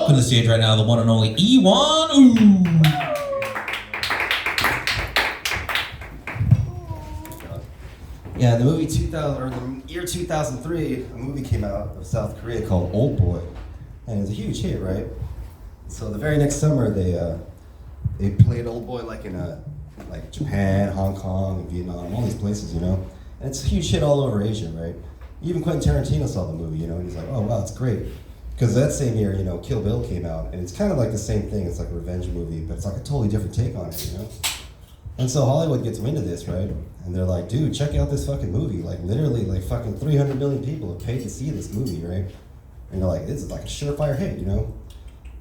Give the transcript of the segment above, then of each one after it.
Welcome to the stage right now, the one and only Iwan Ooh. Yeah, the movie 2000 or the year 2003, a movie came out of South Korea called Old Boy, and it was a huge hit, right? So the very next summer, they played Old Boy like in like Japan, Hong Kong, Vietnam, all these places, you know. And it's a huge hit all over Asia, right? Even Quentin Tarantino saw the movie, you know, and he's like, oh wow, it's great. Because that same year, you know, Kill Bill came out, and it's kind of like the same thing. It's like a revenge movie, but it's like a totally different take on it, you know. And so Hollywood gets wind of this, right? And they're like, dude, check out this fucking movie. Like, literally, like, fucking 300 million people have paid to see this movie, right? And they're like, this is like a surefire hit, you know?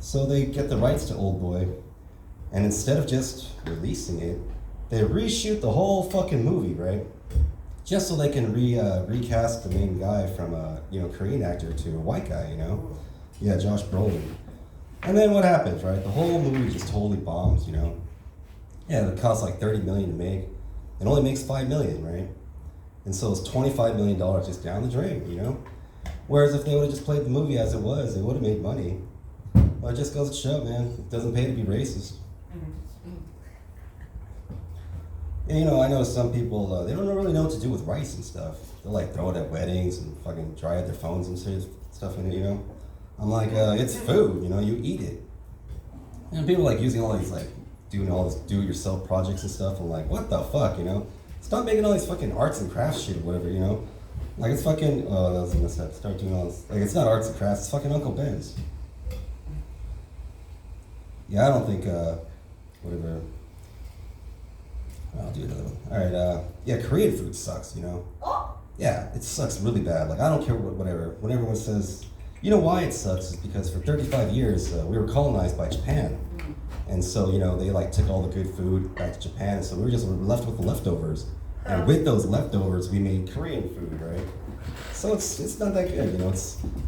So they get the rights to Old Boy, and instead of just releasing it, they reshoot the whole fucking movie, right? Just so they can recast the main guy from a, you know, Korean actor to a white guy, you know? Yeah, Josh Brolin. And then what happens, right? The whole movie just totally bombs, you know? Yeah, it costs like $30 million to make. It only makes $5 million, right? And so it's $25 million just down the drain, you know? Whereas if they would have just played the movie as it was, they would have made money. Well, it just goes to show, man, it doesn't pay to be racist. And you know, I know some people, they don't really know what to do with rice and stuff. They'll like throw it at weddings and fucking dry out their phones and stuff in it, you know? I'm like, it's food, you know, you eat it. And people like using all these like, doing all this do-it-yourself projects and stuff. I'm like, what the fuck, you know? Stop making all these fucking arts and crafts shit or whatever, you know? Like it's fucking, oh, that was gonna start doing all this. Like it's not arts and crafts, it's fucking Uncle Ben's. Yeah, I don't think, whatever. I'll do another one. Alright, yeah, Korean food sucks, you know? Yeah, it sucks really bad. Like, I don't care whatever. When everyone says, you know why it sucks is because for 35 years, we were colonized by Japan. And so, you know, they like took all the good food back to Japan, so we were just left with the leftovers. And with those leftovers, we made Korean food, right? So it's not that good, you know.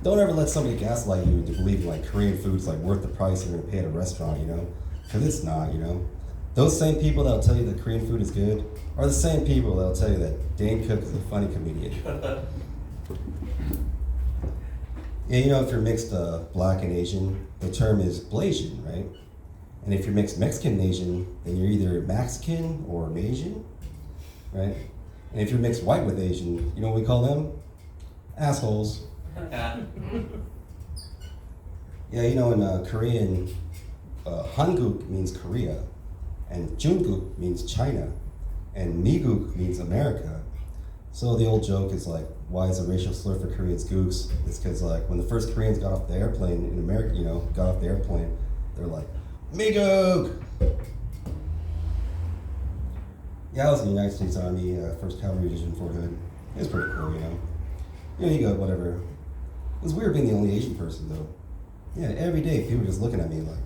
Don't ever let somebody gaslight you into believing like Korean food's like worth the price you're gonna pay at a restaurant, you know? Because it's not, you know. Those same people that'll tell you that Korean food is good are the same people that'll tell you that Dane Cook is a funny comedian. Yeah, you know, if you're mixed black and Asian, the term is Blasian, right? And if you're mixed Mexican and Asian, then you're either Mexican or Asian, right? And if you're mixed white with Asian, you know what we call them? Assholes. Yeah, you know, in Korean, Hanguk means Korea, and Jungkook means China, and Miguk means America. So the old joke is like, why is a racial slur for Koreans gooks? It's because like when the first Koreans got off the airplane in America, you know, got off the airplane, they're like, Miguk! Yeah, I was in the United States Army, 1st Cavalry Division, Fort Hood. It was pretty cool, you know. You know, you go, whatever. It was weird being the only Asian person, though. Yeah, every day people were just looking at me like,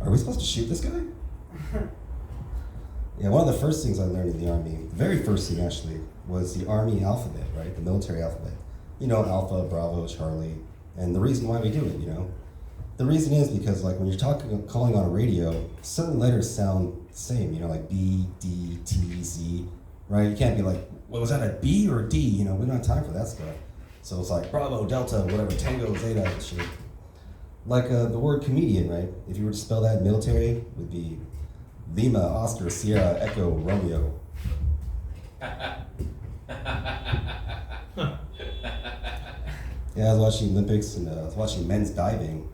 are we supposed to shoot this guy? Yeah, one of the first things I learned in the Army, the very first thing actually, was the Army alphabet, right? The military alphabet. You know, Alpha, Bravo, Charlie, and the reason why we do it, you know? The reason is because like when you're calling on a radio, certain letters sound the same, you know, like B, D, T, Z, right? You can't be like, well, was that a B or a D? You know, we don't have time for that stuff. So it's like Bravo, Delta, whatever, Tango, Zeta, and shit. Like the word comedian, right? If you were to spell that in military, it would be Lima, Oscar, Sierra, Echo, Romeo. Yeah, I was watching Olympics and I was watching men's diving.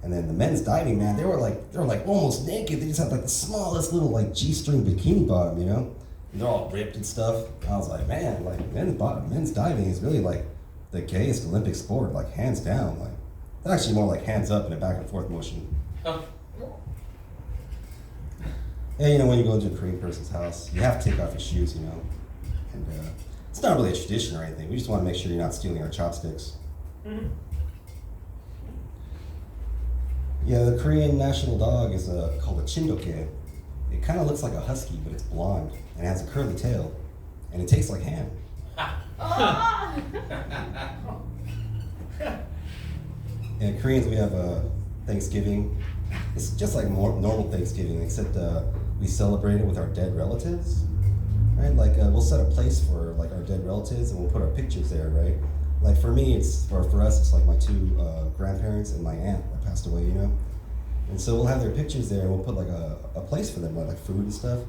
And then the men's diving, man, they were like almost naked. They just had like the smallest little like G-string bikini bottom, you know? And they're all ripped and stuff. I was like, man, like men's diving is really like the gayest Olympic sport, like hands down. Like it's actually more like hands up in a back and forth motion. Oh. Yeah, you know, when you go into a Korean person's house, you have to take off your shoes, you know? And it's not really a tradition or anything. We just want to make sure you're not stealing our chopsticks. Mm-hmm. Yeah, the Korean national dog is called a chindoke. It kind of looks like a husky, but it's blonde and has a curly tail, and it tastes like ham. And Koreans, we have Thanksgiving. It's just like normal Thanksgiving, except we celebrate it with our dead relatives, right? Like we'll set a place for like our dead relatives, and we'll put our pictures there, right? Like for me, or for us, it's like my two grandparents and my aunt that passed away, you know? And so we'll have their pictures there and we'll put like a place for them, like food and stuff.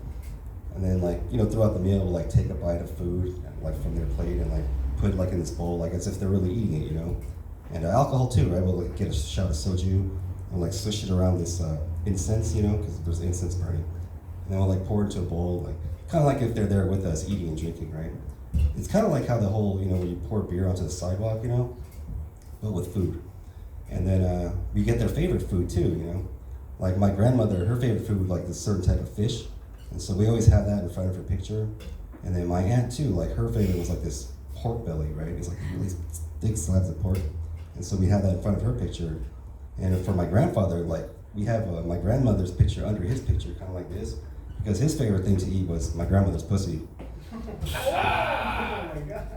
And then like, you know, throughout the meal, we'll like take a bite of food, like from their plate and like put it like in this bowl, like as if they're really eating it, you know? And alcohol too, right? We'll like get a shot of soju and like swish it around this incense, you know, because there's incense burning. And then we'll like pour it into a bowl, like kind of like if they're there with us eating and drinking, right? It's kind of like how the whole, you know, when you pour beer onto the sidewalk, you know, but with food. And then we get their favorite food too, you know. Like my grandmother, her favorite food was like this certain type of fish. And so we always have that in front of her picture. And then my aunt too, like her favorite was like this pork belly, right? It's like really thick slabs of pork. And so we have that in front of her picture. And for my grandfather, like we have my grandmother's picture under his picture, kind of like this, because his favorite thing to eat was my grandmother's pussy. Oh my God.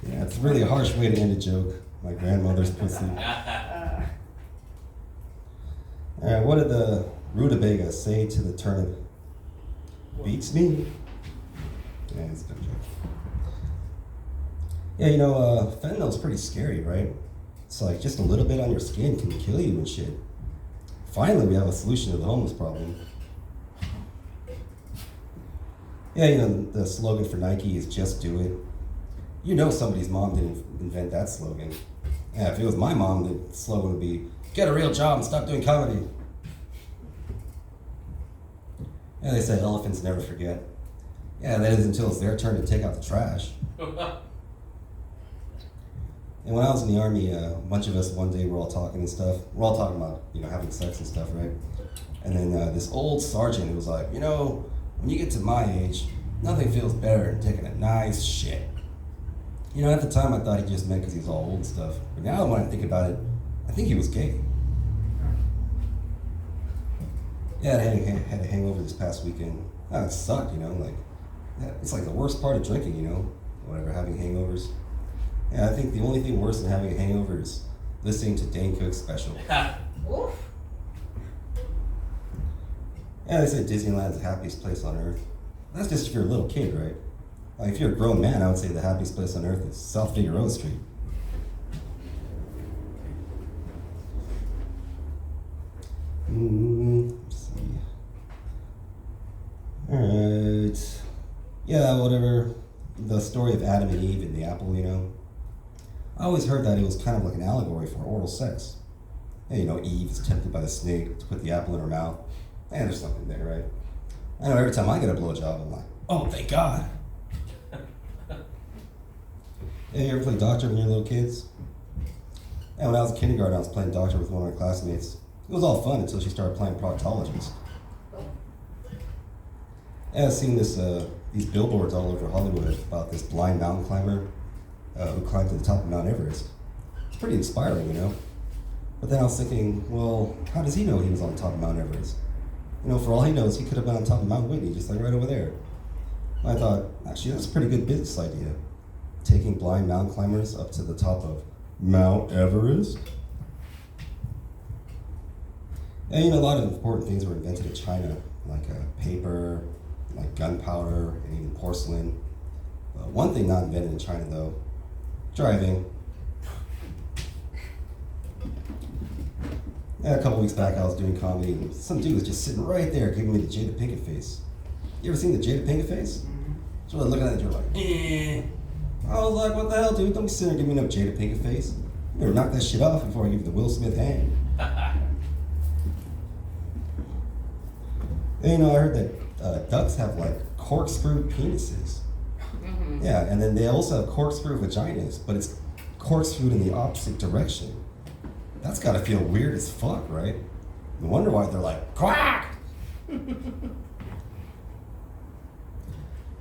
Yeah, it's really a harsh way to end a joke. My grandmother's pussy. All right, what did the rutabaga say to the turnip? Beats me. Yeah, it's a good joke. Yeah, you know, fentanyl's pretty scary, right? It's like just a little bit on your skin can kill you and shit. Finally, we have a solution to the homeless problem. Yeah, you know, the slogan for Nike is just do it. You know somebody's mom didn't invent that slogan. Yeah, if it was my mom, the slogan would be, get a real job and stop doing comedy. Yeah, they say elephants never forget. Yeah, that is until it's their turn to take out the trash. And when I was in the army, a bunch of us one day were all talking and stuff. We're all talking about, you know, having sex and stuff, right? And then this old sergeant was like, you know, when you get to my age, nothing feels better than taking a nice shit. You know, at the time I thought he just meant because he was all old and stuff. But now when I think about it, I think he was gay. Yeah, I had a hangover this past weekend. Oh, it sucked, you know, like, it's like the worst part of drinking, you know, whatever, having hangovers. Yeah, I think the only thing worse than having a hangover is listening to Dane Cook's special. Oof. Yeah, they say Disneyland's the happiest place on earth. That's just if you're a little kid, right? Like if you're a grown man, I would say the happiest place on earth is South Figueroa Street. Let's see. Alright. Yeah, whatever. The story of Adam and Eve and the apple, you know. I always heard that it was kind of like an allegory for oral sex. Yeah, you know, Eve is tempted by the snake to put the apple in her mouth. And there's something there, right? I know every time I get a blowjob, I'm like, oh, thank God. Yeah, you ever play doctor when you were little kids? Yeah, when I was in kindergarten, I was playing doctor with one of my classmates. It was all fun until she started playing proctologist. Yeah, I've seen these billboards all over Hollywood about this blind mountain climber who climbed to the top of Mount Everest. It's pretty inspiring, you know? But then I was thinking, well, how does he know he was on top of Mount Everest? You know, for all he knows, he could have been on top of Mount Whitney, just like right over there. I thought, actually, that's a pretty good business idea. Taking blind mountain climbers up to the top of Mount Everest. And you know, a lot of important things were invented in China, like paper, like gunpowder, and even porcelain. One thing not invented in China, though, driving. Yeah, a couple weeks back, I was doing comedy, and some dude was just sitting right there giving me the Jada Pinkett face. You ever seen the Jada Pinkett face? So I was looking at it, you're like, eh. I was like, what the hell, dude? Don't be sitting there giving me no Jada Pinkett face. You better knock that shit off before I give you the Will Smith hand. And you know, I heard that ducks have like corkscrew penises. Mm-hmm. Yeah, and then they also have corkscrew vaginas, but it's corkscrewed in the opposite direction. That's gotta feel weird as fuck, right? No wonder why they're like, quack! And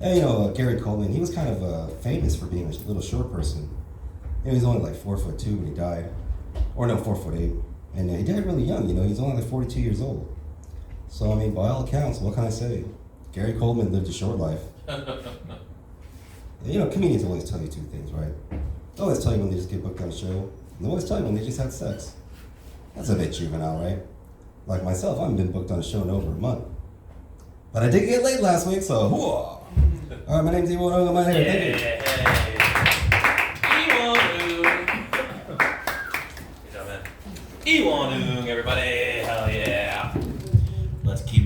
you know, Gary Coleman, he was kind of famous for being a little short person. You know, he was only like 4'2" when he died. Or no, 4'8". And he died really young, you know, he's only like 42 years old. So, I mean, by all accounts, what can I say? Gary Coleman lived a short life. You know, comedians always tell you two things, right? They always tell you when they just get booked on a show, and they always tell you when they just had sex. That's a bit juvenile, right? Like myself, I haven't been booked on a show in over a month. But I did get late last week, so whoa! All right, my name's Ewan. I'm out here. Thank you. Ewan Iwanung, everybody.